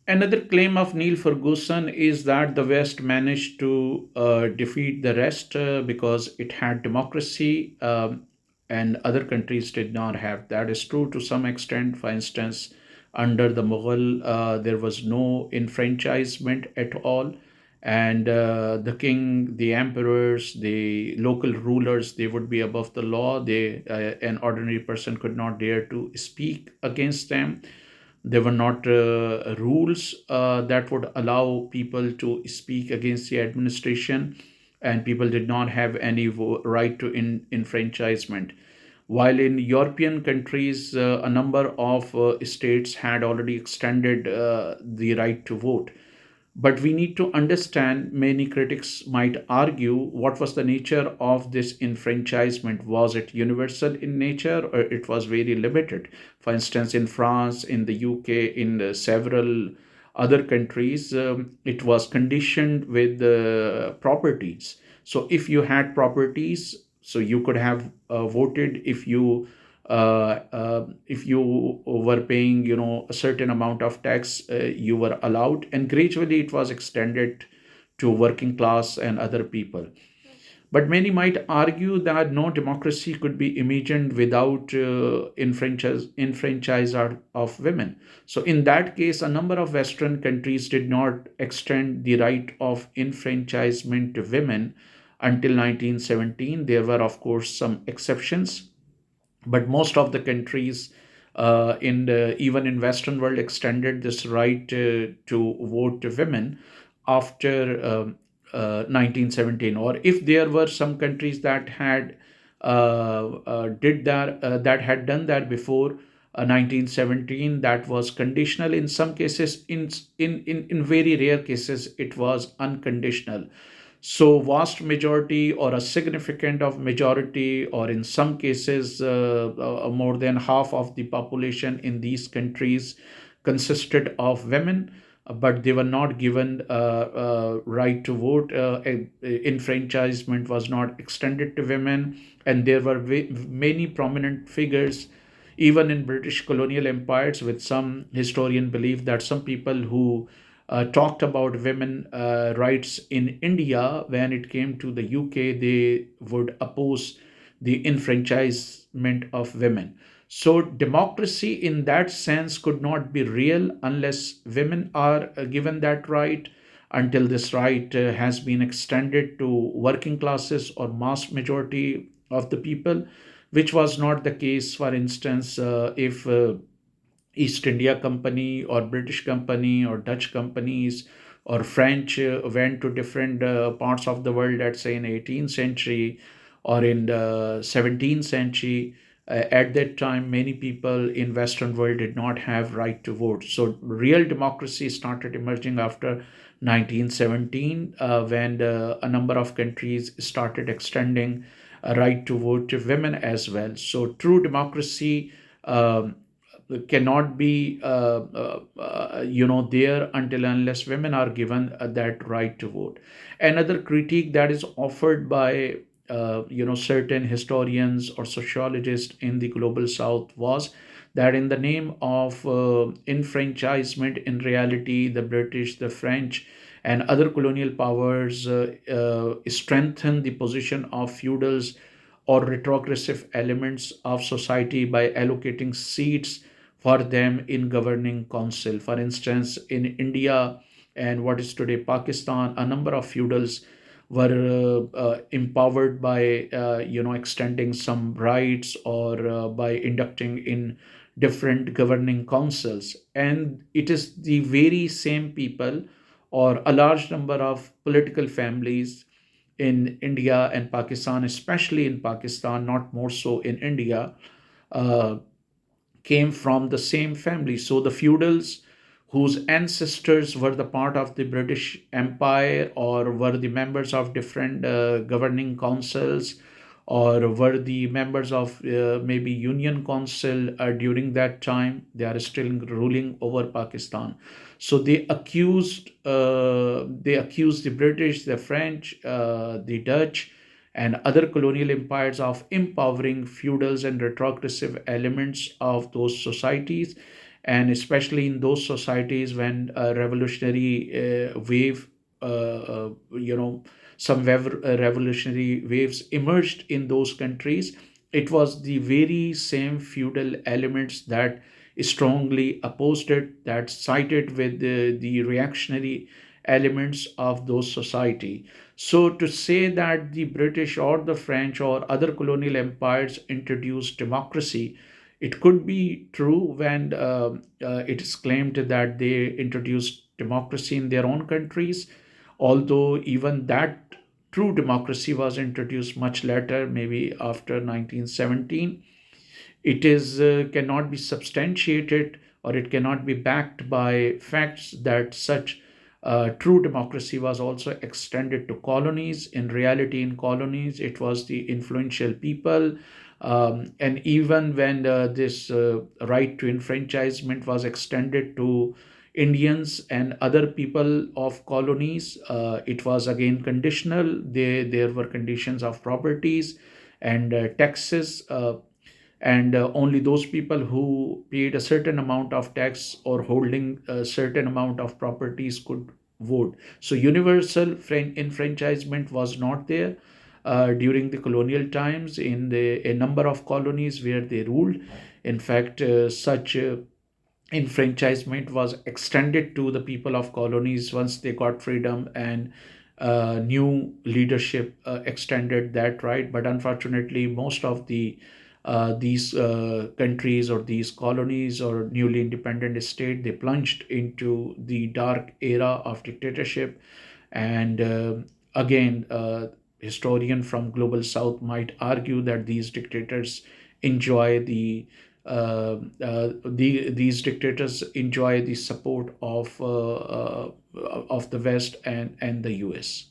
Another claim of Niall Ferguson is that the West managed to defeat the rest because it had democracy, and other countries did not have. That is true to some extent. For instance, under the Mughal, there was no enfranchisement at all, and the king, the emperors, the local rulers, they would be above the law. An ordinary person could not dare to speak against them. There were not rules that would allow people to speak against the administration, and people did not have any right to enfranchisement. While in European countries, a number of states had already extended the right to vote. But we need to understand, many critics might argue, what was the nature of this enfranchisement? Was it universal in nature or it was very limited? For instance, in France, in the UK, in several other countries, it was conditioned with properties. So if you had properties, so you could have voted if you were paying, a certain amount of tax, you were allowed, and gradually it was extended to working class and other people. But many might argue that no democracy could be imagined without enfranchise of women. So, in that case, a number of Western countries did not extend the right of enfranchisement to women until 1917. There were, of course, some exceptions, but most of the countries even in Western world extended this right to vote to women after 1917. Or if there were some countries that had did that had done that before 1917, that was conditional. In some cases, in very rare cases, it was unconditional. So vast majority or a significant of majority, or in some cases more than half of the population in these countries consisted of women, but they were not given right to vote. Enfranchisement was not extended to women, and there were many prominent figures even in British colonial empires, with some historian believe that some people who talked about women rights in India, when it came to the UK, they would oppose the enfranchisement of women. So, democracy in that sense could not be real unless women are given that right. Until this right has been extended to working classes or mass majority of the people, which was not the case. For instance, if East India Company or British Company or Dutch companies or French went to different parts of the world, let's say in 18th century or in the 17th century. At that time, many people in Western world did not have right to vote. So real democracy started emerging after 1917, when a number of countries started extending a right to vote to women as well. So true democracy cannot be there until unless women are given that right to vote. Another critique that is offered by certain historians or sociologists in the global south was that in the name of enfranchisement, in reality the British, the French, and other colonial powers strengthen the position of feudals or retrogressive elements of society by allocating seats for them in governing council. For instance, in India and what is today Pakistan, a number of feudals were empowered by extending some rights or by inducting in different governing councils. And it is the very same people or a large number of political families in India and Pakistan, especially in Pakistan, not more so in India, uh, came from the same family. So the feudals whose ancestors were the part of the British Empire or were the members of different governing councils or were the members of maybe Union Council during that time, they are still ruling over Pakistan. So they accused the British, the French, the Dutch, and other colonial empires of empowering feudals and retrogressive elements of those societies. and especially in those societies when a revolutionary wave, you know, some revolutionary waves emerged in those countries, it was the very same feudal elements that strongly opposed it, that sided with the reactionary elements of those society. So to say that the British or the French or other colonial empires introduced democracy, it could be true when it is claimed that they introduced democracy in their own countries, although even that true democracy was introduced much later, maybe after 1917. It is cannot be substantiated, or it cannot be backed by facts that such true democracy was also extended to colonies. In reality, in colonies, it was the influential people. And even when this right to enfranchisement was extended to Indians and other people of colonies, it was again conditional. There were conditions of properties and taxes. And only those people who paid a certain amount of tax or holding a certain amount of properties could vote. So universal enfranchisement was not there during the colonial times in a number of colonies where they ruled. In fact, such enfranchisement was extended to the people of colonies once they got freedom, and new leadership extended that right. But unfortunately, most of these countries or these colonies or newly independent state, they plunged into the dark era of dictatorship. And again, historian from global south might argue that these dictators enjoy these dictators enjoy the support of the West and the US.